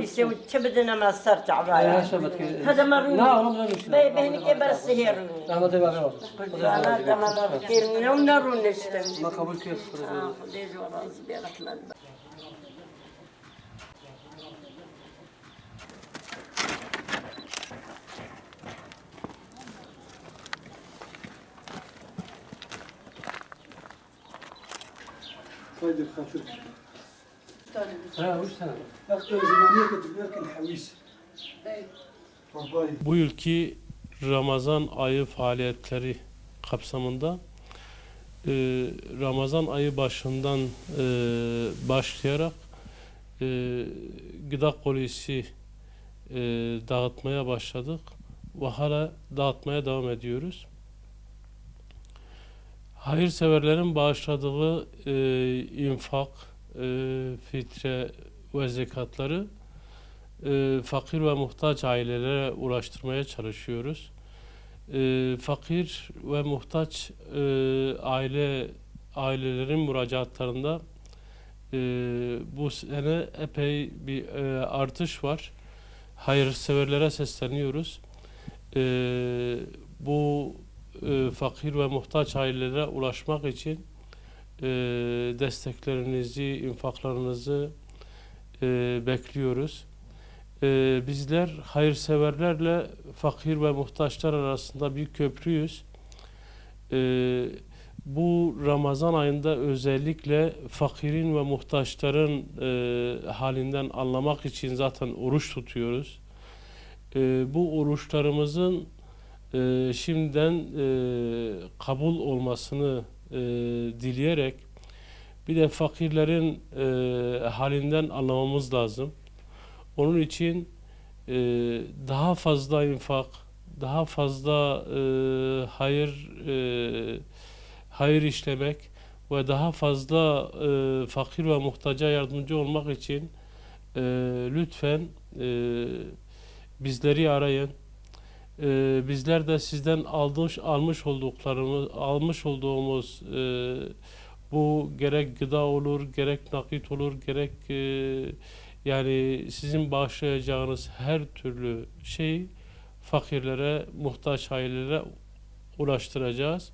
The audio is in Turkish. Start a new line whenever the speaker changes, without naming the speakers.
بيسوي تبدنا ما صرت عرايا هذا مروني
لا والله مش
بهني كبر السهيروني
ما تبغى
لا ما بفكر نوم نرون نشتم
ما قبل كيف
ليش وراس بيرك لنا
طيب الخاطر
ها وش سنة
أخذ زمانية كتبلك الحويس
Bu yılki Ramazan ayı faaliyetleri kapsamında Ramazan ayı başından başlayarak gıda kolisi dağıtmaya başladık ve hala dağıtmaya devam ediyoruz. Hayırseverlerin bağışladığı infak, fitre ve zekatları fakir ve muhtaç ailelere ulaştırmaya çalışıyoruz. Fakir ve muhtaç ailelerin müracaatlarında bu sene epey bir artış var. Hayırseverlere sesleniyoruz. Bu fakir ve muhtaç ailelere ulaşmak için desteklerinizi, infaklarınızı bekliyoruz. Bizler hayırseverlerle fakir ve muhtaçlar arasında bir köprüyüz. Bu Ramazan ayında özellikle fakirin ve muhtaçların halinden anlamak için zaten oruç tutuyoruz. Bu oruçlarımızın şimdiden kabul olmasını dileyerek bir de fakirlerin halinden anlamamız lazım. Onun için daha fazla infak, daha fazla hayır işlemek ve daha fazla fakir ve muhtaca yardımcı olmak için lütfen bizleri arayın. Bizler de sizden almış olduğumuz bu gerek gıda olur, gerek nakit olur, gerek yani sizin bağışlayacağınız her türlü şeyi fakirlere, muhtaç ailelere ulaştıracağız.